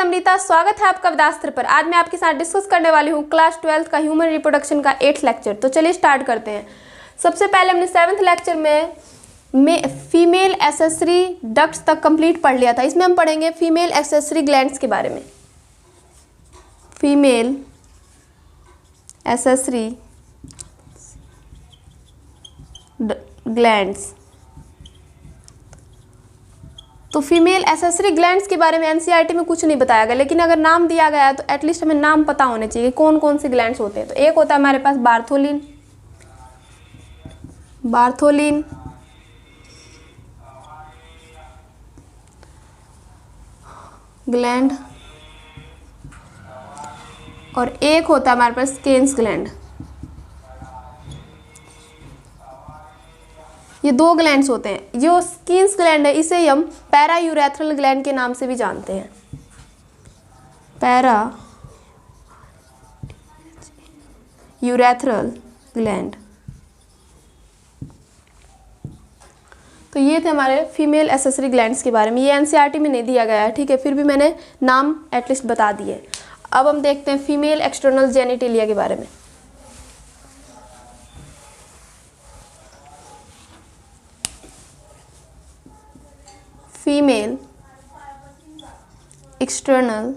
अमृता, स्वागत है आपका वेदास्त्र पर। आज मैं आपके साथ डिस्कस करने वाली हूँ क्लास 12th का ह्यूमन रिप्रोडक्शन का 8th लेक्चर। तो चलिए स्टार्ट करते हैं। सबसे पहले हमने 7th लेक्चर में फीमेल एक्सेसरी डक्ट्स तक कंप्लीट पढ़ लिया था। इसमें हम पढ़ेंगे फीमेल एक्सेसरी ग्लैंड्स के बारे में। फीमेल एक्सेसरी ग्लैंड्स, तो फीमेल एक्सेसरी ग्लैंड्स के बारे में एनसीईआरटी में कुछ नहीं बताया गया, लेकिन अगर नाम दिया गया है तो एटलीस्ट हमें नाम पता होने चाहिए कौन कौन से ग्लैंड्स होते हैं। तो एक होता है हमारे पास बार्थोलिन ग्लैंड, और एक होता है हमारे पास स्केन्स ग्लैंड। ये दो ग्लैंड्स होते हैं। जो स्किन्स ग्लैंड है इसे हम पैरा यूरेथ्रल ग्लैंड के नाम से भी जानते हैं। Para urethral gland. तो ये थे हमारे फीमेल एक्सेसरी ग्लैंड्स के बारे में। ये एनसीईआरटी में नहीं दिया गया है, ठीक है, फिर भी मैंने नाम एटलीस्ट बता दिए। अब हम देखते हैं फीमेल एक्सटर्नल जेनिटेलिया के बारे में। फीमेल एक्सटर्नल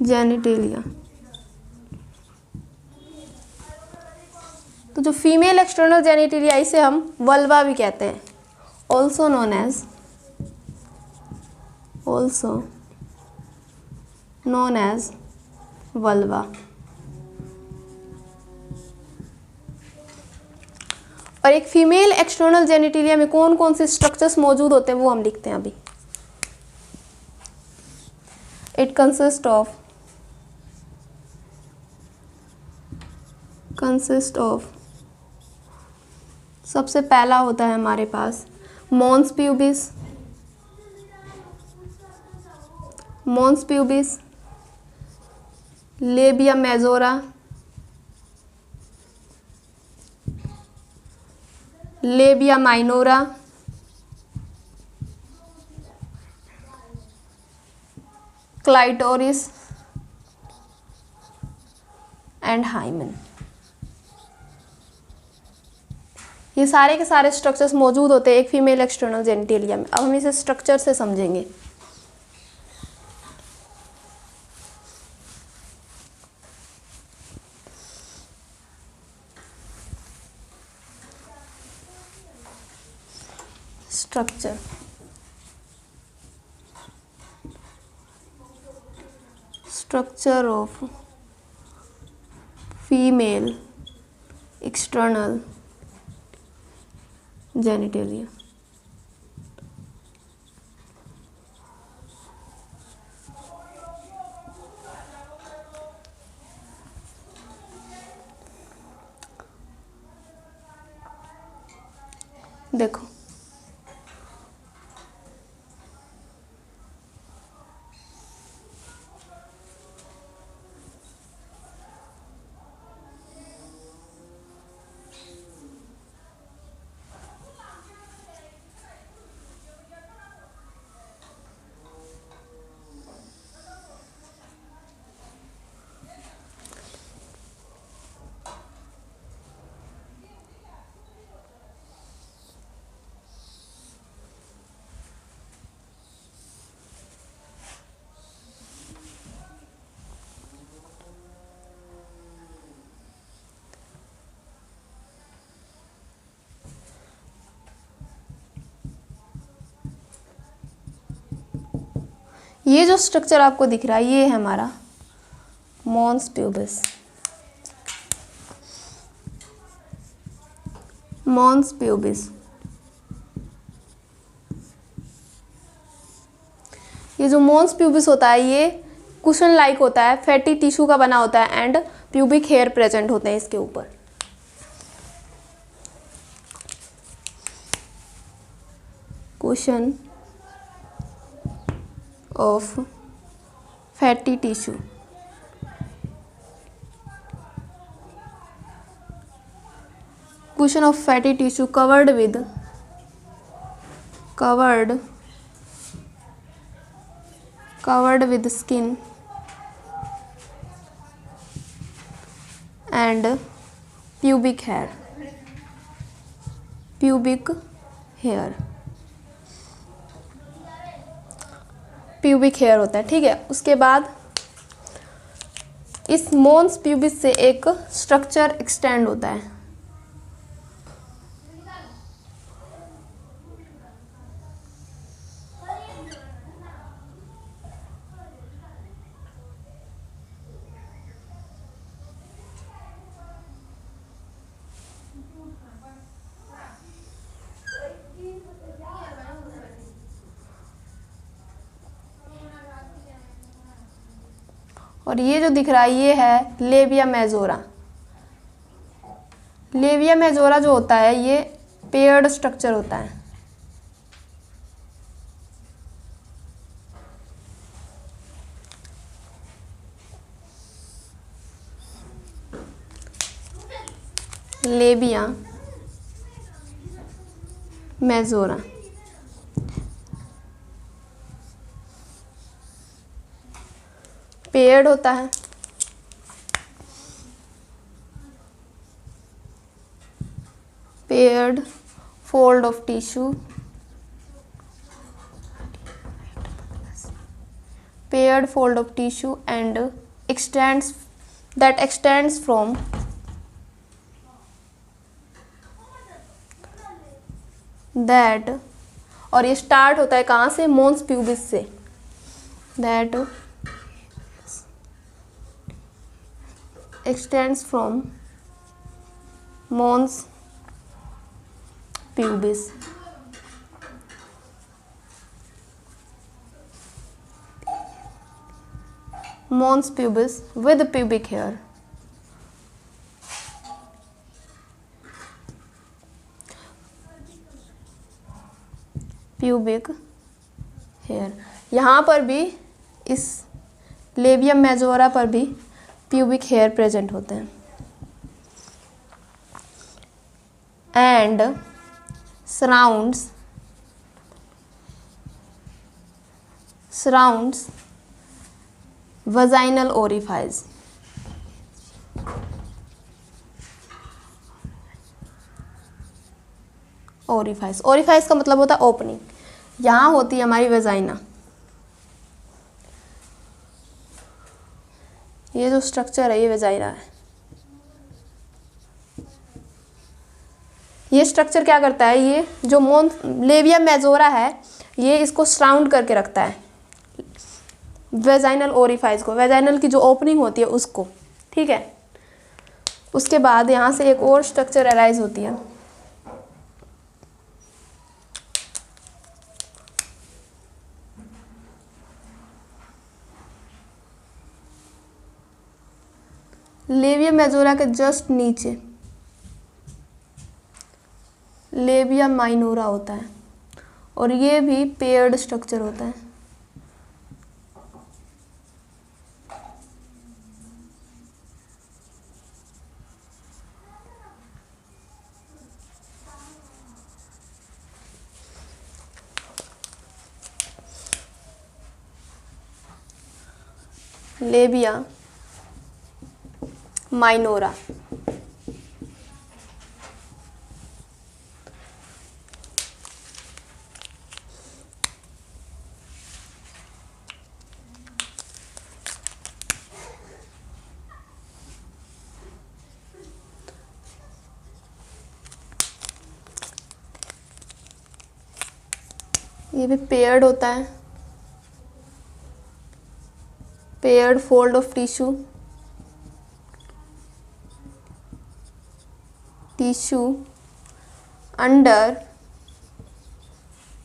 जेनिटेलिया, तो जो फीमेल एक्सटर्नल जेनिटेलिया इसे हम वल्वा भी कहते हैं, ऑल्सो नोन एज वल्वा। और एक फीमेल एक्सटर्नल जेनिटेलिया में कौन कौन से स्ट्रक्चर्स मौजूद होते हैं वो हम लिखते हैं अभी। इट कंसिस्ट ऑफ सबसे पहला होता है हमारे पास mons pubis, labia majora, labia minora, clitoris and hymen. ये सारे के सारे स्ट्रक्चर्स मौजूद होते हैं एक फीमेल एक्सटर्नल जेनिटेलिया में। अब हम इसे स्ट्रक्चर से समझेंगे। Structure of female external genitalia. देखो, ये जो स्ट्रक्चर आपको दिख रहा है ये है हमारा मॉन्स प्यूबिस। ये जो मॉन्स प्यूबिस होता है ये कुशन लाइक होता है, फैटी टिश्यू का बना होता है एंड प्यूबिक हेयर प्रेजेंट होते हैं इसके ऊपर। Cushion of fatty tissue, cushion of fatty tissue covered with covered with skin and pubic hair, pubic hair होता है, ठीक है। उसके बाद इस मोन्स प्यूबिस से एक स्ट्रक्चर एक्सटेंड होता है, और ये जो दिख रहा है ये है लेबिया मेजोरा। लेबिया मेजोरा जो होता है ये पेयर्ड स्ट्रक्चर होता है। लेबिया मेजोरा पेयर्ड होता है। Paired fold of tissue, paired fold of tissue and extends from that, और ये स्टार्ट होता है कहाँ से, मोन्स प्यूबिस से, that extends from mons pubis, mons pubis with pubic hair, pubic hair। यहाँ पर भी इस लेबियम मेजोरा पर भी प्यूबिक हेयर प्रेजेंट होते हैं। And surrounds vaginal orifice, orifice का मतलब होता है ओपनिंग। यहाँ होती है हमारी वेजाइना। ये जो स्ट्रक्चर है ये वेजाइना है। ये स्ट्रक्चर क्या करता है, ये जो लेबिया मेजोरा है ये इसको सराउंड करके रखता है वेजाइनल ओरिफाइस को, वेजाइनल की जो ओपनिंग होती है उसको, ठीक है। उसके बाद यहाँ से एक और स्ट्रक्चर अराइज होती है, लेबिया मेजोरा के जस्ट नीचे लेबिया माइनोरा होता है और ये भी पेयर्ड स्ट्रक्चर होता है। लेबिया माइनोरा, ये भी पेयर्ड होता है, paired fold of tissue under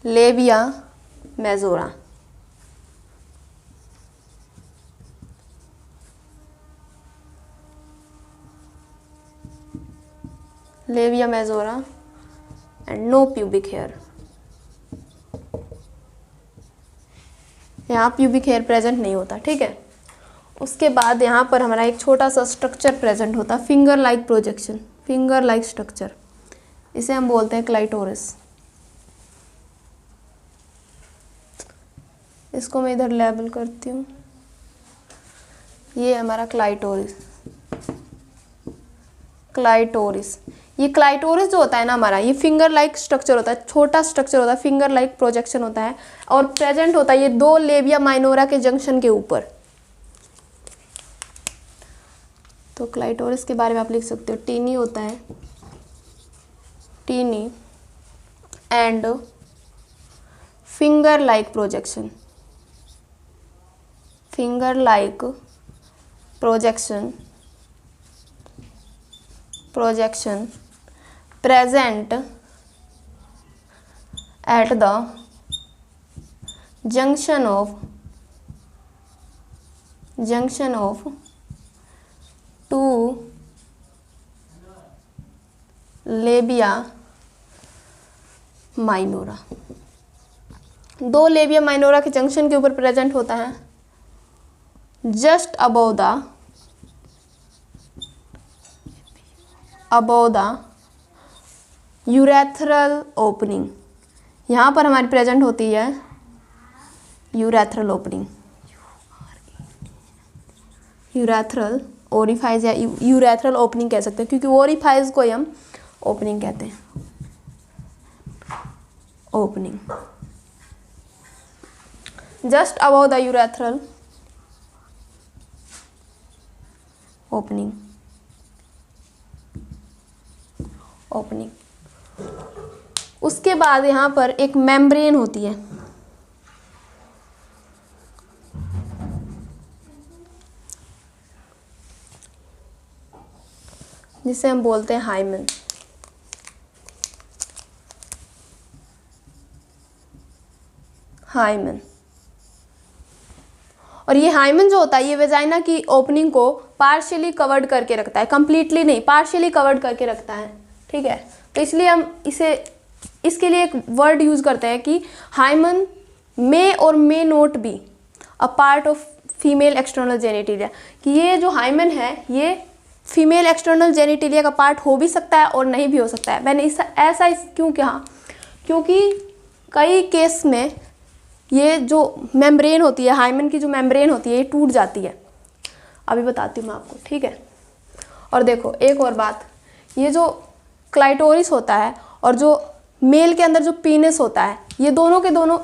labia majora. Labia majora and no pubic hair. यहाँ प्यूबिक हेयर प्रेजेंट नहीं होता, ठीक है। उसके बाद यहाँ पर हमारा एक छोटा सा स्ट्रक्चर प्रेजेंट होता है, finger like projection, finger like structure, इसे हम बोलते हैं क्लाइटोरिस। इसको मैं इधर लेबल करती हूँ। ये हमारा क्लाइटोरिस। क्लाइटोरिस, ये क्लाइटोरिस जो होता है ना हमारा, ये फिंगर लाइक स्ट्रक्चर होता है, छोटा स्ट्रक्चर होता है, फिंगर लाइक प्रोजेक्शन होता है और प्रेजेंट होता है ये दो लेबिया माइनोरा के जंक्शन के ऊपर। तो क्लाइटोरिस के बारे में आप लिख सकते हो टीनी होता है, tiny and finger like projection, finger like projection present at the junction of two labia minora, दो लेबिया माइनोरा के जंक्शन के ऊपर प्रेजेंट होता है just above the urethral opening. यहाँ पर हमारी प्रेजेंट होती है यूरेथ्रल ओपनिंग, यूरेथ्रल ओरिफाइज या यूरेथ्रल ओपनिंग कह सकते हैं, क्योंकि ओरिफाइज को ही हम ओपनिंग कहते हैं। Opening just above the urethral opening, opening. उसके बाद यहाँ पर एक मेम्ब्रेन होती है, जिसे हम बोलते हैं हाइमन। हाइमन, और ये हाइमन जो होता है ये वेजाइना की ओपनिंग को पार्शियली कवर्ड करके रखता है, कंप्लीटली नहीं, पार्शियली कवर्ड करके रखता है। ठीक है, तो इसलिए हम इसके लिए एक वर्ड यूज करते हैं कि हाइमन मे और may not be a part of female external genitalia, कि ये जो हाइमन है ये फीमेल एक्सटर्नल जेनिटेलिया का पार्ट हो भी सकता है और नहीं भी हो सकता है। मैंने ऐसा क्यों कहा, क्योंकि कई केस में ये जो मेम्ब्रेन होती है, हाइमन की जो मेम्ब्रेन होती है, ये टूट जाती है। अभी बताती हूँ मैं आपको, ठीक है। और देखो एक और बात, ये जो क्लाइटोरिस होता है और जो मेल के अंदर जो पीनस होता है, ये दोनों के दोनों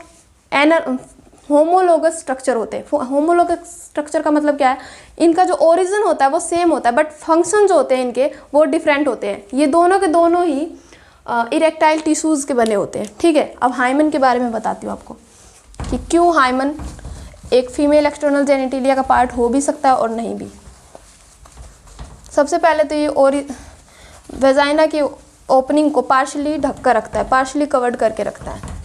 होमोलोगस स्ट्रक्चर होते हैं। होमोलोगस स्ट्रक्चर का मतलब क्या है, इनका जो ओरिजिन होता है वो सेम होता है, बट फंक्शन जो होते हैं इनके वो डिफरेंट होते हैं। ये दोनों के दोनों ही इरेक्टाइल टिश्यूज़ के बने होते हैं। ठीक है, अब हाइमन के बारे में बताती हूँ आपको कि क्यों हाइमन एक फीमेल एक्सटर्नल जेनिटेलिया का पार्ट हो भी सकता है और नहीं भी। सबसे पहले तो ये वेजाइना की ओपनिंग को पार्शली ढक कर रखता है, पार्शली कवर्ड करके रखता है।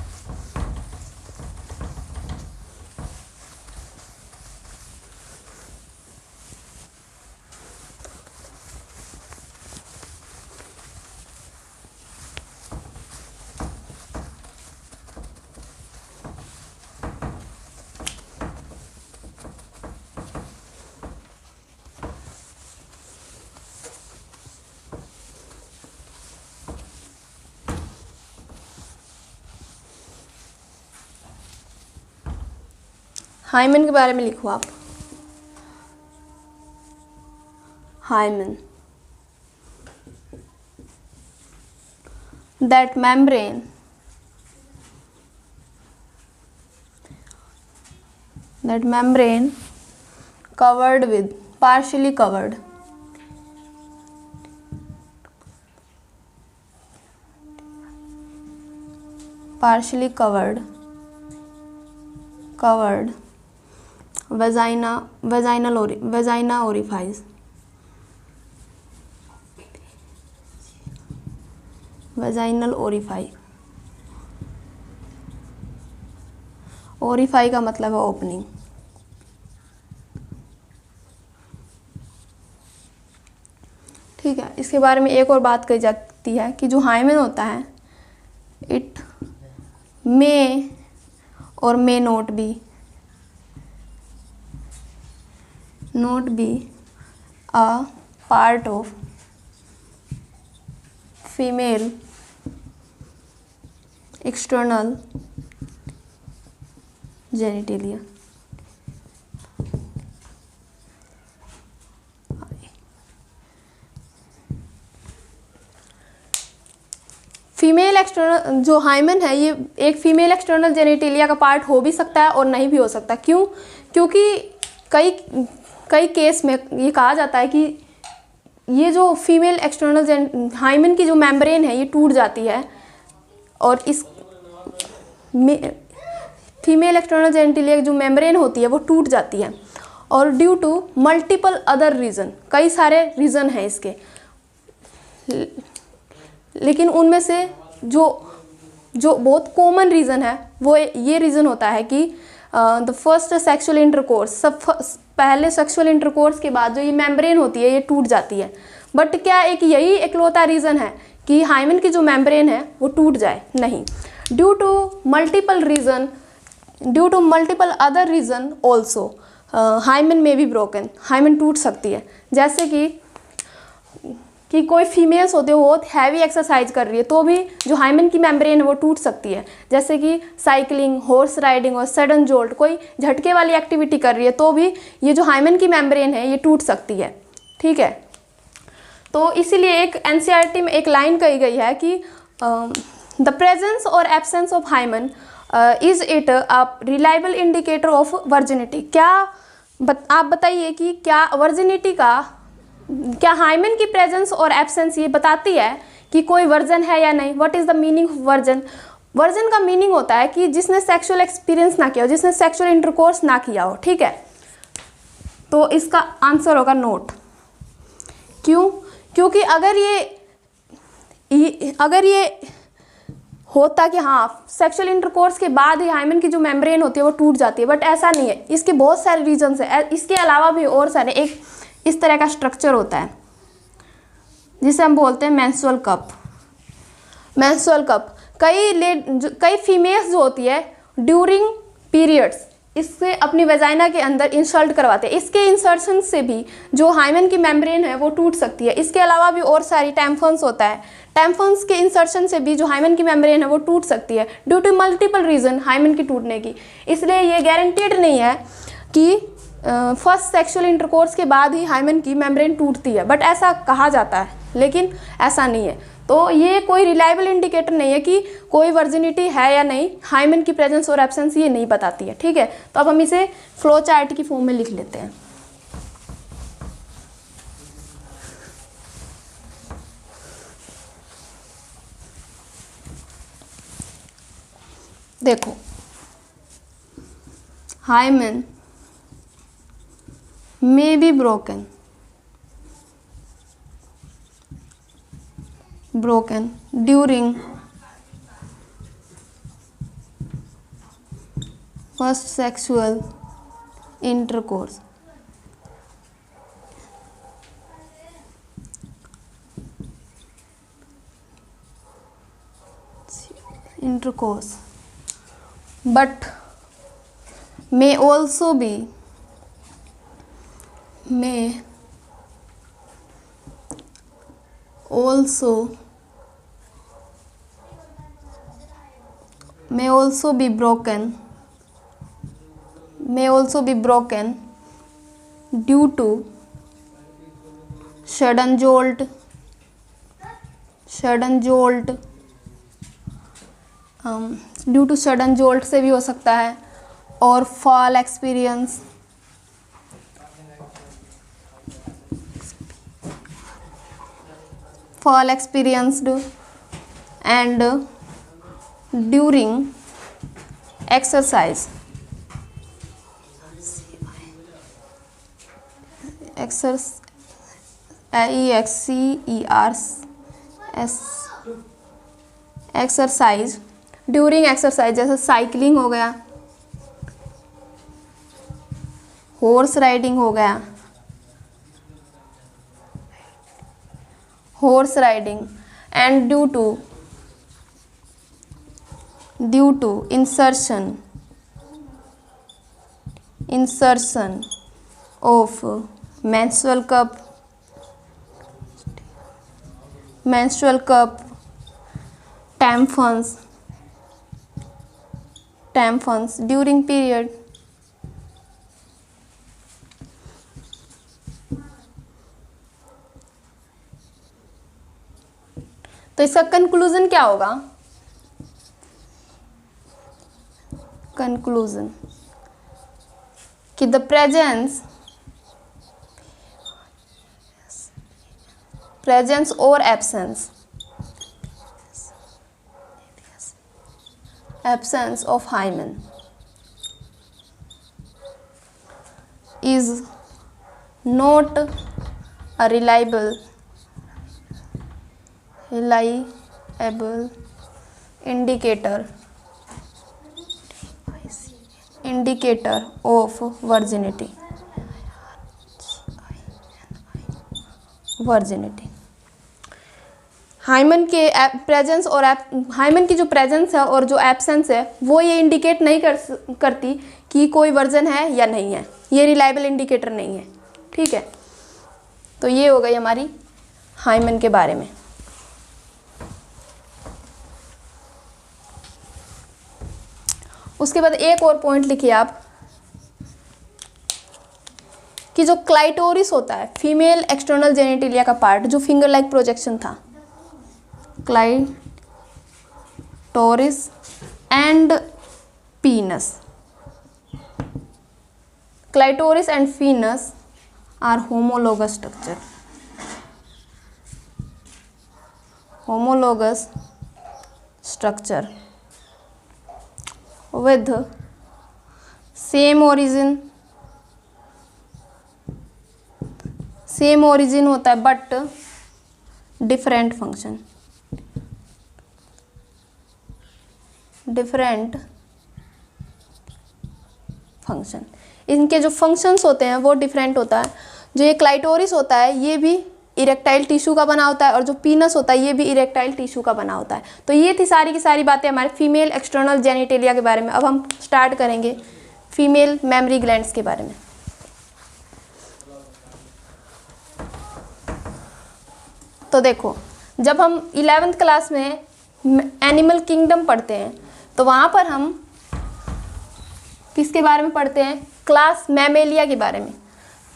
हाइमन के बारे में लिखो आप। Hymen, that membrane covered with, partially covered vagina orifice, vaginal orifice का मतलब है ओपनिंग। ठीक है, इसके बारे में एक और बात कही जाती है कि जो हाइमन होता है, इट मे और may not be a part of female external genitalia. Female external जो हाइमन है ये एक फीमेल एक्सटर्नल जेनिटेलिया का पार्ट हो भी सकता है और नहीं भी हो सकता। क्यों? क्योंकि कई केस में ये कहा जाता है कि ये जो फीमेल एक्सटर्नल हाइमन की जो मेम्ब्रेन है ये टूट जाती है और इस फीमेल एक्सटर्नल जेनिटेलिया की जो मेम्ब्रेन होती है वो टूट जाती है और due to multiple other reason, कई सारे रीज़न हैं इसके, लेकिन उनमें से जो बहुत कॉमन रीज़न है वो ये रीज़न होता है कि द फर्स्ट सेक्सुअल इंटरकोर्स, पहले सेक्सुअल इंटरकोर्स के बाद जो ये मेम्ब्रेन होती है ये टूट जाती है। बट क्या एक यही एकलौता रीज़न है कि हाइमन की जो मेम्ब्रेन है वो टूट जाए? नहीं। Due to multiple other reason also hymen में भी ब्रोकन, हाइमन टूट सकती है। जैसे कि कोई फीमेल्स होते हैं वो बहुत हैवी एक्सरसाइज कर रही है तो भी जो हाइमन की मेम्ब्रेन है वो टूट सकती है। जैसे कि साइकिलिंग, हॉर्स राइडिंग और सडन जोल्ट, कोई झटके वाली एक्टिविटी कर रही है तो भी ये जो हाइमन की मेम्ब्रेन है ये टूट सकती है। ठीक है, तो इसीलिए एक एनसीईआरटी में एक लाइन कही गई है कि द प्रेजेंस और absence of hymen is it a reliable indicator of virginity. क्या आप बताइए कि क्या वर्जिनिटी का, क्या हाइमन की प्रेजेंस और एब्सेंस ये बताती है कि कोई वर्जन है या नहीं? What is the meaning of version? Version का मीनिंग होता है कि जिसने सेक्सुअल एक्सपीरियंस ना किया हो, जिसने सेक्सुअल इंटरकोर्स ना किया हो। ठीक है, तो इसका आंसर होगा नोट। क्यों? क्योंकि अगर ये होता कि हाँ सेक्सुअल इंटरकोर्स के बाद ही हाइमन की जो मेम्ब्रेन होती है वो टूट जाती है, बट ऐसा नहीं है। इसके बहुत सारे रीजंस हैं, इसके अलावा भी और सारे। एक इस तरह का स्ट्रक्चर होता है जिसे हम बोलते हैं मेंस्ट्रुअल कप। मेंस्ट्रुअल कप कई फीमेल्स जो होती है ड्यूरिंग पीरियड्स इससे अपनी वेजाइना के अंदर इंसर्ट करवाते हैं। इसके इंसर्शन से भी जो हाइमन की मेम्ब्रेन है वो टूट सकती है। इसके अलावा भी और सारी टैम्पन्स होता है, टैम्पन्स के इंसर्शन से भी जो हाइमन की मेम्ब्रेन है वो टूट सकती है due to multiple reason hymen की टूटने की। इसलिए ये गारंटेड नहीं है कि फर्स्ट सेक्सुअल इंटरकोर्स के बाद ही हाइमन की मेम्ब्रेन टूटती है, बट ऐसा कहा जाता है, लेकिन ऐसा नहीं है। तो ये कोई रिलायबल इंडिकेटर नहीं है कि कोई वर्जिनिटी है या नहीं, हाइमन की प्रेजेंस और एब्सेंस ये नहीं बताती है। ठीक है, तो अब हम इसे फ्लो चार्ट की फॉर्म में लिख लेते हैं। देखो, hymen may be broken during first sexual intercourse. But may also be broken due to sudden jolt, due to sudden jolt से भी हो सकता है, और fall experience, and during exercise, exercise during exercise, जैसे साइकिलिंग हो गया, हॉर्स राइडिंग हो गया, and due to insertion of menstrual cup, tampons, tampons during period तो इसका कंक्लूजन क्या होगा? कंक्लूजन कि द प्रेजेंस और absence of hymen is not a reliable indicator of virginity. Hymen के प्रेजेंस और हाइमन की जो प्रेजेंस है और जो एब्सेंस है वो ये इंडिकेट नहीं करती कि कोई वर्जन है या नहीं है, ये रिलायबल इंडिकेटर नहीं है। ठीक है, तो ये हो गई हमारी हाइमन के बारे में। उसके बाद एक और पॉइंट लिखिए आप कि जो क्लाइटोरिस होता है, फीमेल एक्सटर्नल जेनिटेलिया का पार्ट जो फिंगर लाइक प्रोजेक्शन था, clitoris and penis, clitoris and penis are homologous structure, homologous structure with same origin होता है but different function, इनके जो फंक्शंस होते हैं वो डिफरेंट होता है। जो ये क्लाइटोरिस होता है ये भी इरेक्टाइल टिश्यू का बना होता है और जो पीनस होता है ये भी इरेक्टाइल टिश्यू का बना होता है। तो ये थी सारी की सारी बातें हमारे फीमेल एक्सटर्नल जेनिटेलिया के बारे में। अब हम स्टार्ट करेंगे फीमेल मेमरी ग्लैंड्स के बारे में। तो देखो, जब हम 11th क्लास में एनिमल किंगडम पढ़ते हैं तो वहाँ पर हम किसके बारे में पढ़ते हैं? क्लास मैमेलिया के बारे में।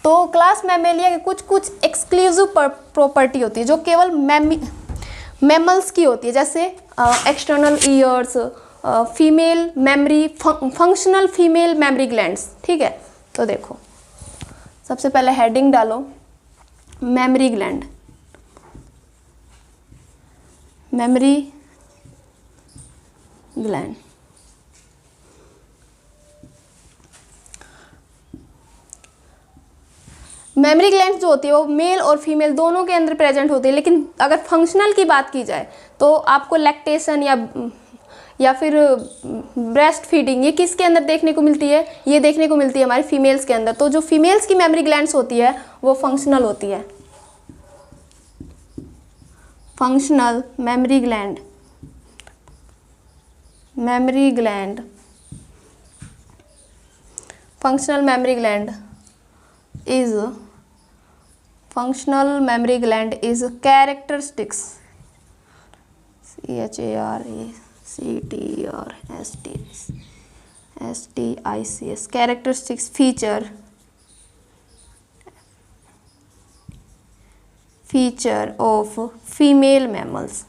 तो क्लास मैमेलिया के कुछ एक्सक्लूसिव प्रॉपर्टी होती है जो केवल मैमल्स की होती है, जैसे external years, female memory, functional female mammary glands. ठीक है, तो देखो सबसे पहले हेडिंग डालो mammary gland. Mammary gland mammary gland जो होती है वो मेल और फीमेल दोनों के अंदर प्रेजेंट होती है, लेकिन अगर फंक्शनल की बात की जाए तो आपको लैक्टेशन या फिर ब्रेस्ट फीडिंग ये किसके अंदर देखने को मिलती है? ये देखने को मिलती है हमारी फीमेल्स के अंदर। तो जो फीमेल्स की मेमरी ग्लैंड्स होती है वो फंक्शनल होती है। Functional mammary gland functional memory gland is characteristics characteristics feature of female mammals,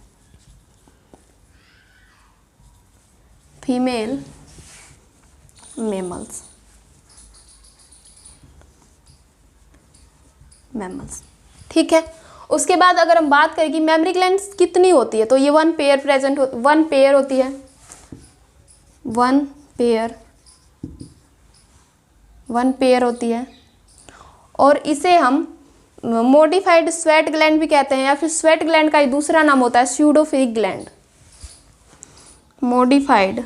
ठीक है। उसके बाद अगर हम बात करें कि मेमरी ग्लैंड्स कितनी होती है, तो ये वन पेयर होती है। वन पेयर होती है और इसे हम मॉडिफाइड स्वेट ग्लैंड भी कहते हैं, या फिर स्वेट ग्लैंड का ही दूसरा नाम होता है स्यूडोफिलिक ग्लैंड। मॉडिफाइड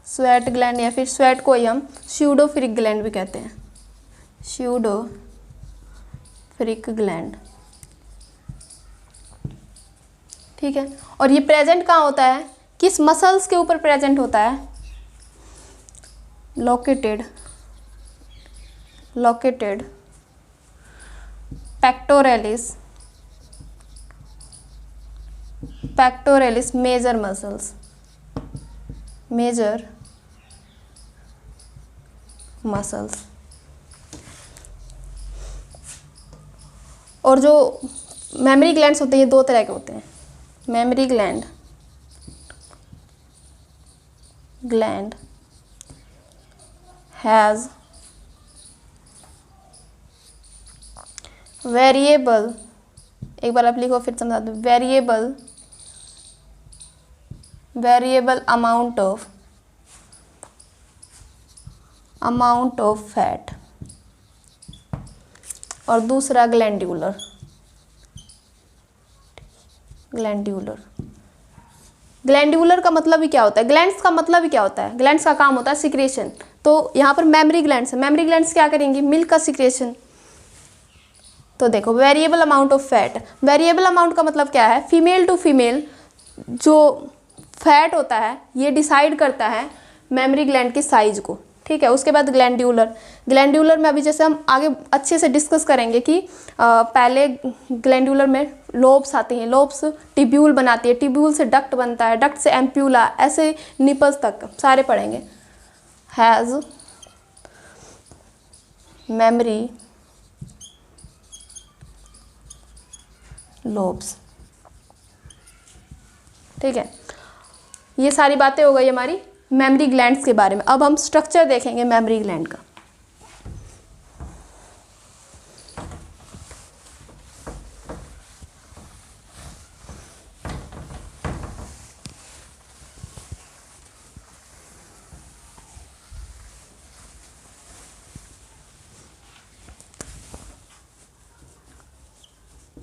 स्वेट ग्लैंड या फिर स्वेट को ही हम स्यूडोफिलिक ग्लैंड भी कहते हैं। स्यूडोफिलिक ग्लैंड, ठीक है। और ये प्रेजेंट कहाँ होता है? किस मसल्स के ऊपर प्रेजेंट होता है? Located pectoralis pectoralis major muscles, major muscles. और जो मेमोरी ग्लैंड्स होते हैं ये दो तरह के होते हैं। मेमोरी ग्लैंड हैज़ वेरिएबल, एक बार आप लिखो फिर समझा दूँ, वेरिएबल अमाउंट ऑफ फैट। और दूसरा ग्लैंड्यूलर का मतलब ही क्या होता है, ग्लैंड्स का मतलब ही क्या होता है, ग्लैंड्स का काम होता है सिक्रेशन। तो यहाँ पर मेमोरी ग्लैंड्स है, मेमोरी ग्लैंड्स क्या करेंगी, मिल्क का सिक्रेशन। तो देखो variable amount of fat, variable amount का मतलब क्या है, फीमेल टू फीमेल जो फैट होता है ये डिसाइड करता है मेमोरी ग्लैंड की साइज को, ठीक है। उसके बाद ग्लैंड्यूलर में अभी जैसे हम आगे अच्छे से डिस्कस करेंगे कि पहले ग्लैंड्यूलर में लोब्स आती हैं, लोब्स टिब्यूल बनाती है, टिब्यूल से डक्ट बनता है, डक्ट से एम्प्यूला, ऐसे निपल्स तक सारे पढ़ेंगे। हैज़ मेमोरी लोब्स, ठीक है। ये सारी बातें हो गई हमारी मेमोरी ग्लैंड्स के बारे में। अब हम स्ट्रक्चर देखेंगे मेमोरी ग्लैंड का।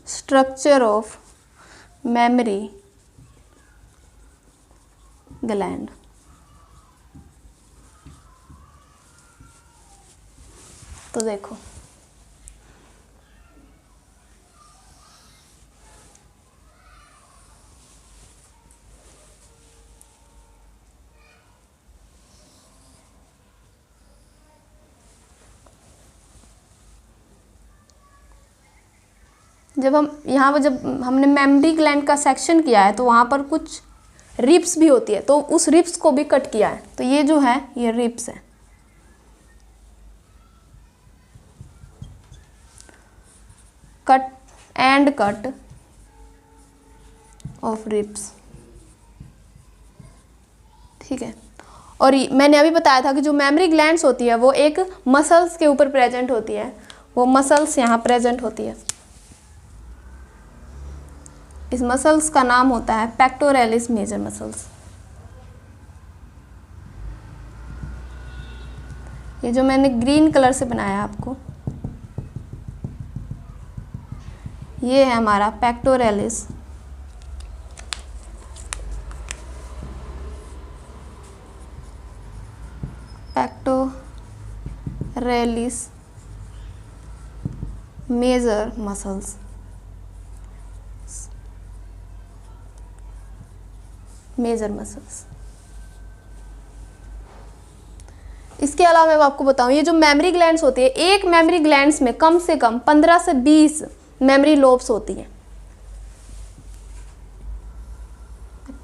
Structure of memory gland. तो देखो जब हम यहाँ पर जब हमने मेमोरी ग्लैंड का सेक्शन किया है तो वहाँ पर कुछ रिप्स भी होती है, तो उस रिप्स को भी कट किया है। तो ये जो है ये रिप्स है, कट ऑफ रिप्स, ठीक है। और मैंने अभी बताया था कि जो मेमोरी ग्लैंड्स होती है वो एक मसल्स के ऊपर प्रेजेंट होती है, वो मसल्स यहाँ प्रेजेंट होती है। इस मसल्स का नाम होता है पेक्टोरलिस मेजर मसल्स। ये जो मैंने ग्रीन कलर से बनाया आपको, ये है हमारा पेक्टोरलिस मेजर मसल्स। इसके अलावा मैं आपको बताऊं, ये जो मेमोरी ग्लैंड्स होती है, एक मेमोरी ग्लैंड्स में कम से कम 15 से 20 मेमोरी लोब्स होती हैं।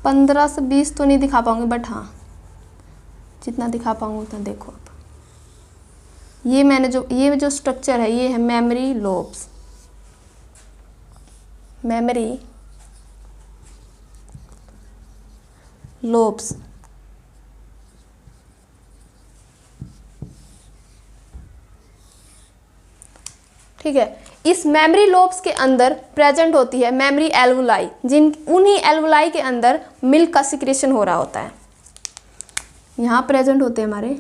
15 से 20 तो नहीं दिखा पाऊंगी, बट हाँ जितना दिखा पाऊंगी उतना देखो आप। ये जो स्ट्रक्चर है ये है मेमोरी लोब्स, ठीक है। इस मेमोरी लोब्स के अंदर प्रेजेंट होती है मेमोरी एल्वुलाई, उन्हीं एल्वुलाई के अंदर मिल्क का सिक्रेशन हो रहा होता है। यहाँ प्रेजेंट होते हैं हमारे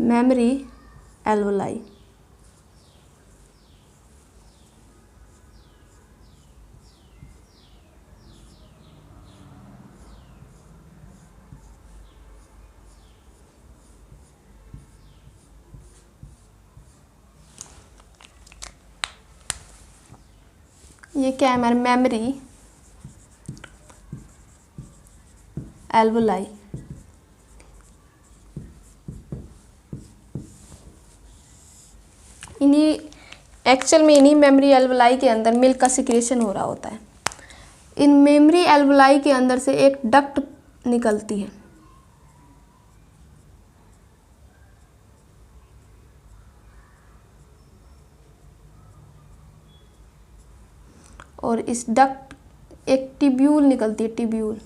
मेमोरी एल्वुलाई। ये क्या है हमारे मेमोरी एल्वुलाई। इन्हीं मेमोरी एल्वुलाई के अंदर मिल्क का सिक्रेशन हो रहा होता है। इन मेमोरी एल्वुलाई के अंदर से एक डक्ट निकलती है। और इस डक्ट एक टिब्यूल निकलती है, टिब्यूल,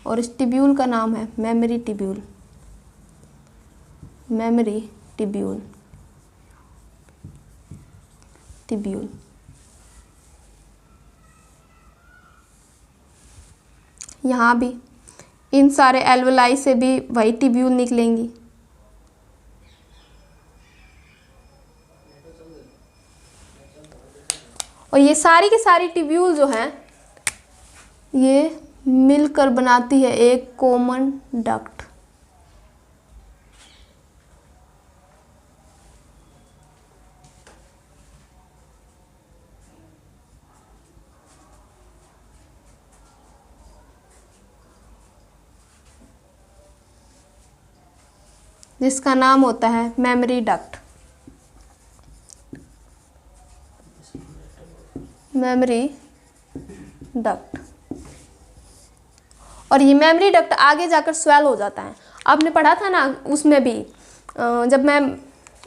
और इस टिब्यूल का नाम है memory tubule, memory tubule, tubule. यहाँ भी इन सारे एल्वुलाई से भी वही टिब्यूल निकलेंगी। और ये सारी की सारी टिब्यूल जो हैं ये मिलकर बनाती है एक कॉमन डक्ट। जिसका नाम होता है मेमोरी डक्ट, मेमोरी डक्ट। और ये मेमोरी डक्ट आगे जाकर स्वेल हो जाता है। आपने पढ़ा था ना उसमें भी, जब मैं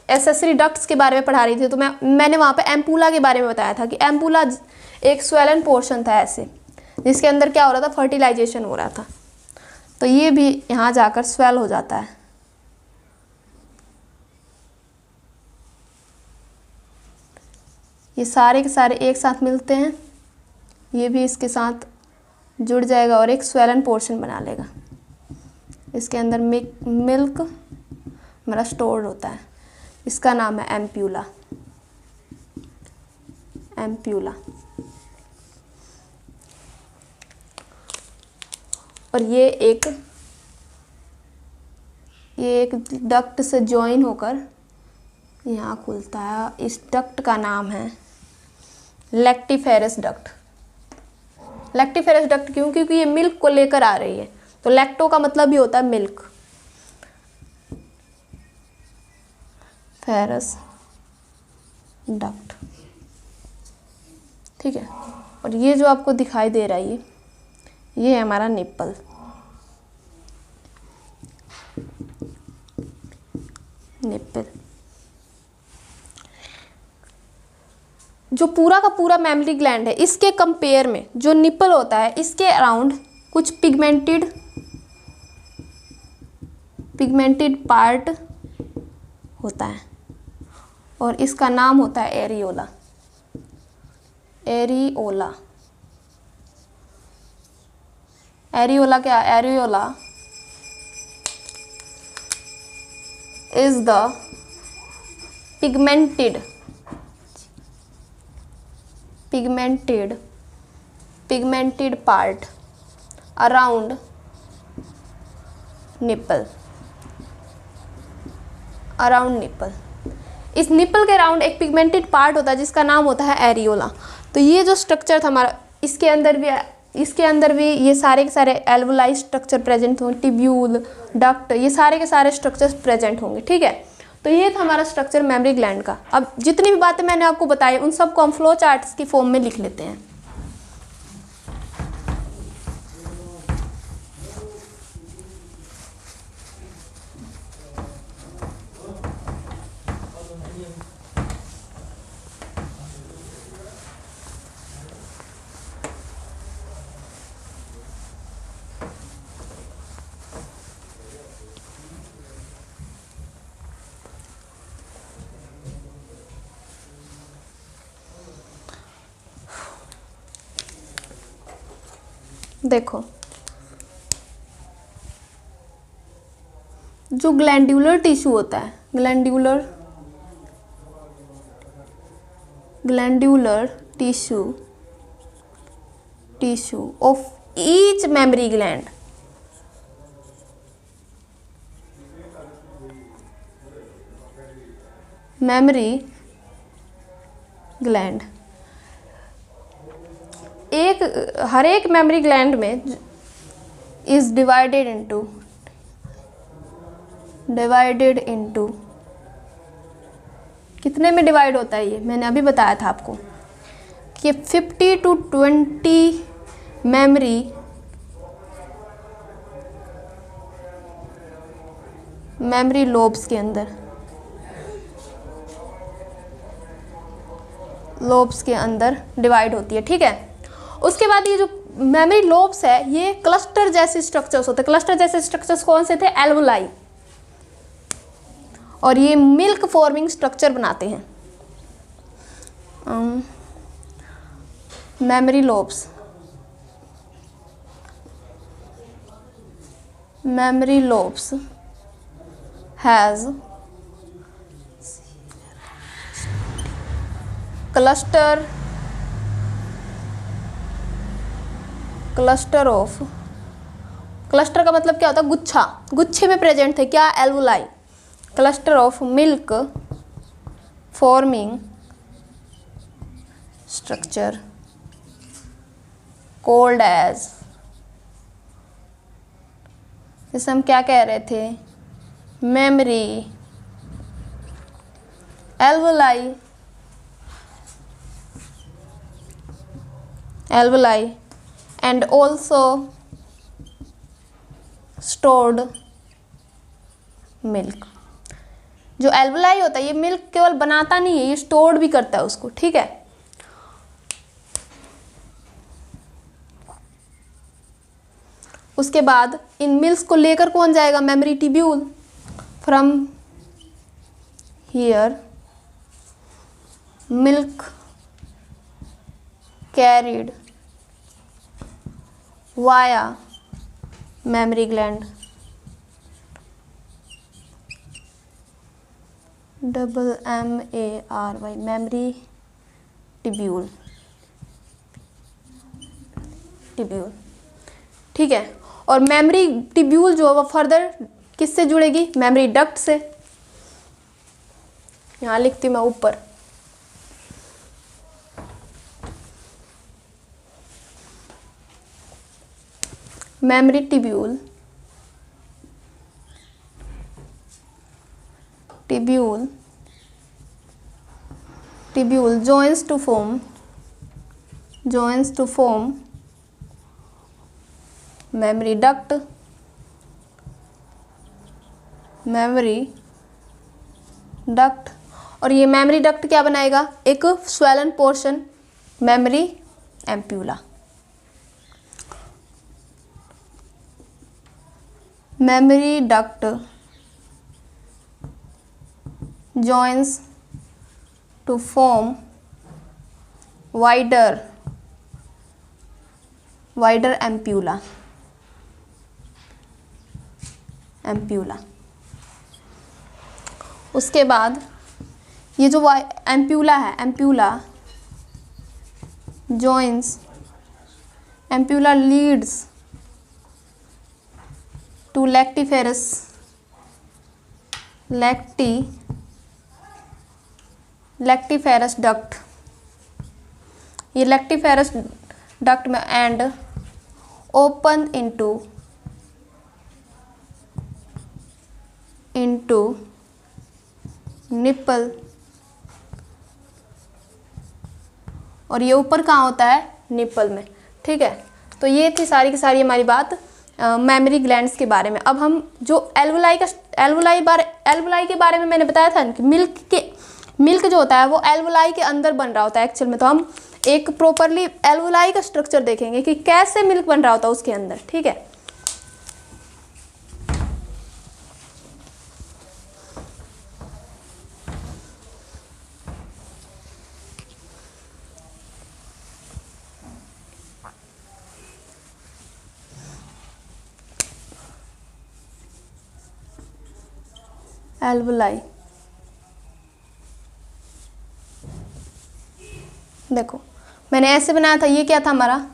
एसेसरी डक्ट्स के बारे में पढ़ा रही थी तो मैंने वहाँ पे एम्पूला के बारे में बताया था कि एम्पूला एक स्वेलन पोर्शन था ऐसे, जिसके अंदर क्या हो रहा था, फर्टिलाइजेशन हो रहा था। तो ये भी यहाँ जाकर स्वेल हो जाता है। ये सारे के सारे एक साथ मिलते हैं, ये भी इसके साथ जुड़ जाएगा और एक स्वेलन पोर्शन बना लेगा। इसके अंदर मिल्क हमारा स्टोर होता है। इसका नाम है एम्प्यूला, एम्प्यूला। और ये एक डक्ट से जॉइन होकर यहाँ खुलता है। इस डक्ट का नाम है लैक्टिफेरस डक्ट। लैक्टिफेरस डक्ट क्यों? क्योंकि ये मिल्क को लेकर आ रही है। तो लैक्टो का मतलब भी होता है मिल्क। फेरस डक्ट, ठीक है। और ये जो आपको दिखाई दे रहा है ये है हमारा निप्पल। निप्पल जो पूरा का पूरा मैमरी ग्लैंड है, इसके कंपेयर में जो निप्पल होता है इसके अराउंड कुछ पिगमेंटेड पार्ट होता है और इसका नाम होता है एरियोला। एरियोला, एरियोला क्या? Areola is the pigmented part around nipple, around nipple. इस निप्पल के अराउंड एक पिगमेंटेड पार्ट होता है जिसका नाम होता है एरियोला। तो ये जो स्ट्रक्चर था हमारा, इसके अंदर भी ये सारे के सारे एल्वुलाई स्ट्रक्चर प्रेजेंट होंगे, टिब्यूल, डक्ट, ये सारे के सारे स्ट्रक्चर्स प्रेजेंट होंगे, ठीक है। तो ये था हमारा स्ट्रक्चर मेमोरी ग्लैंड का। अब जितनी भी बातें मैंने आपको बताई उन सबको हम फ्लो चार्ट्स की फॉर्म में लिख लेते हैं। देखो, जो ग्लैंड्यूलर टिश्यू होता है, glandular tissue of each memory gland, memory gland, हर एक मेमोरी ग्लैंड में इज डिवाइडेड इनटू कितने में डिवाइड होता है? ये मैंने अभी बताया था आपको कि 50 to 20 मेमोरी लोब्स के अंदर, डिवाइड होती है। ठीक है, उसके बाद ये जो मेमोरी लोब्स है ये क्लस्टर जैसे स्ट्रक्चर्स होते हैं। क्लस्टर जैसे स्ट्रक्चर्स कौन से थे? एल्वोलाई। और ये मिल्क फॉर्मिंग स्ट्रक्चर बनाते हैं। Memory lobes has cluster of, cluster का मतलब क्या होता है? गुच्छा, गुच्छे में प्रेजेंट थे क्या? Alveoli. Cluster of milk forming structure called as, जैसे हम क्या कह रहे थे? Mammary alveoli and also stored milk। जो एल्वोलाई होता है ये मिल्क केवल बनाता नहीं है, ये स्टोर्ड भी करता है उसको। ठीक है, उसके बाद इन मिल्क्स को लेकर कौन जाएगा? Memory tubule. From here milk carried via memory gland, MEMORY, memory tubule. ठीक है, और मेमोरी ट्यूब्यूल जो है वो फर्दर किससे जुड़ेगी? मेमोरी डक्ट से। यहाँ लिखती हूँ मैं ऊपर, memory tubule joins to form memory duct, और ये मेमोरी डक्ट क्या बनाएगा? एक swollen portion, memory ampulla. Memory duct joins to form wider ampulla। उसके बाद ये जो एम्प्यूला है, ampulla leads to lactiferous duct, ये lactiferous duct में एंड ओपन into निप्पल, और ये ऊपर कहाँ होता है? निप्पल में। ठीक है, तो ये थी सारी की सारी हमारी बात मेमोरी ग्लैंड्स के बारे में। अब हम जो एल्वोलाई के बारे में मैंने बताया था कि मिल्क जो होता है वो एल्वोलाई के अंदर बन रहा होता है एक्चुअल में। तो हम एक प्रॉपरली एल्वोलाई का स्ट्रक्चर देखेंगे कि कैसे मिल्क बन रहा होता है उसके अंदर। ठीक है, एल्वोलाई देखो मैंने ऐसे बनाया था, ये क्या था हमारा?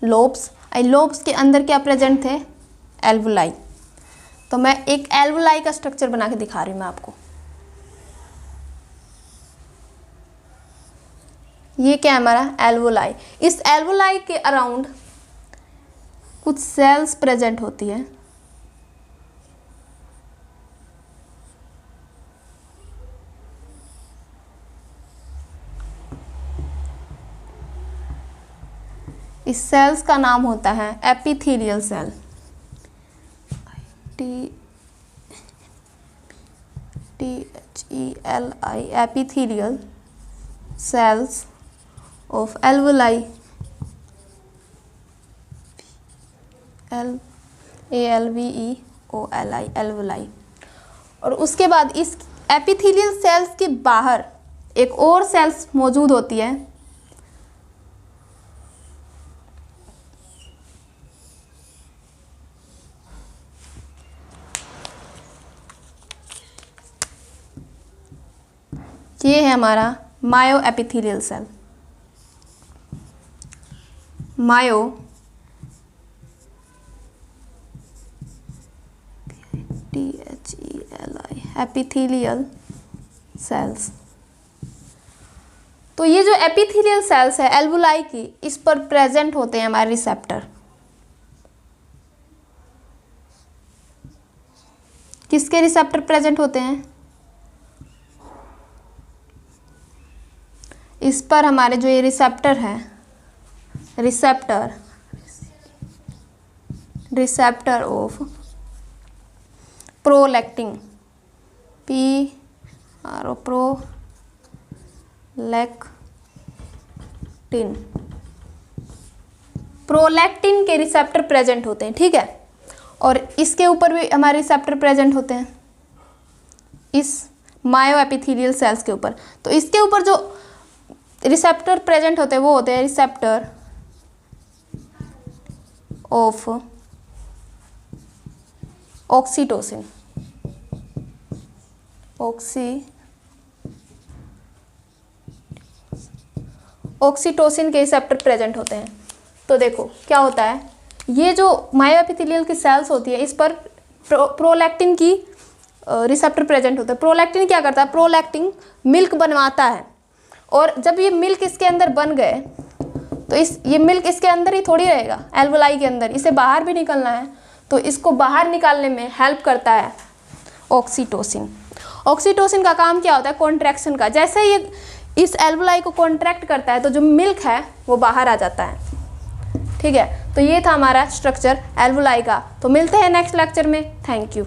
लोब्स। लोब्स के अंदर क्या प्रेजेंट थे? एल्वोलाई। तो मैं एक एल्वोलाई का स्ट्रक्चर बना के दिखा रही हूँ मैं आपको। ये क्या है हमारा? एल्वोलाई। इस एल्वोलाई के अराउंड कुछ सेल्स प्रेजेंट होती है। इस सेल्स का नाम होता है epithelial cell. THELI, epithelial cells of alveoli, ALVEOLI, alveoli. और उसके बाद इस एपिथेलियल सेल्स के बाहर एक और सेल्स मौजूद होती है, ये है हमारा मायो एपिथेलियल सेल। मायो THELI, एपिथेलियल सेल्स। तो ये जो एपिथेलियल सेल्स है एल्वुलाई की, इस पर प्रेजेंट होते हैं हमारे रिसेप्टर। किसके रिसेप्टर प्रेजेंट होते हैं? इस पर हमारे जो ये रिसेप्टर है, रिसेप्टर ऑफ प्रोलैक्टिन, प्रोलैक्टिन के रिसेप्टर प्रेजेंट होते हैं, ठीक है। और इसके ऊपर भी हमारे रिसेप्टर प्रेजेंट होते हैं, इस मायो एपिथेलियल सेल्स के ऊपर। तो इसके ऊपर जो रिसेप्टर प्रेजेंट होते हैं वो होते हैं रिसेप्टर ऑफ ऑक्सीटोसिन। ऑक्सीटोसिन के रिसेप्टर प्रेजेंट होते हैं। तो देखो क्या होता है, ये जो मायो एपिथेलियल की सेल्स होती है इस पर प्रोलैक्टिन की रिसेप्टर प्रेजेंट होता है। प्रोलैक्टिन क्या करता है? प्रोलैक्टिन मिल्क बनवाता है, और जब ये मिल्क इसके अंदर बन गए तो ये मिल्क इसके अंदर ही थोड़ी रहेगा, एल्वुलाई के अंदर, इसे बाहर भी निकलना है। तो इसको बाहर निकालने में हेल्प करता है ऑक्सीटोसिन। ऑक्सीटोसिन का काम क्या होता है? कॉन्ट्रैक्शन का। जैसे ही ये इस एल्वुलाई को कॉन्ट्रैक्ट करता है तो जो मिल्क है वो बाहर आ जाता है, ठीक है। तो ये था हमारा स्ट्रक्चर एल्वुलाई का। तो मिलते हैं नेक्स्ट लेक्चर में। Thank you.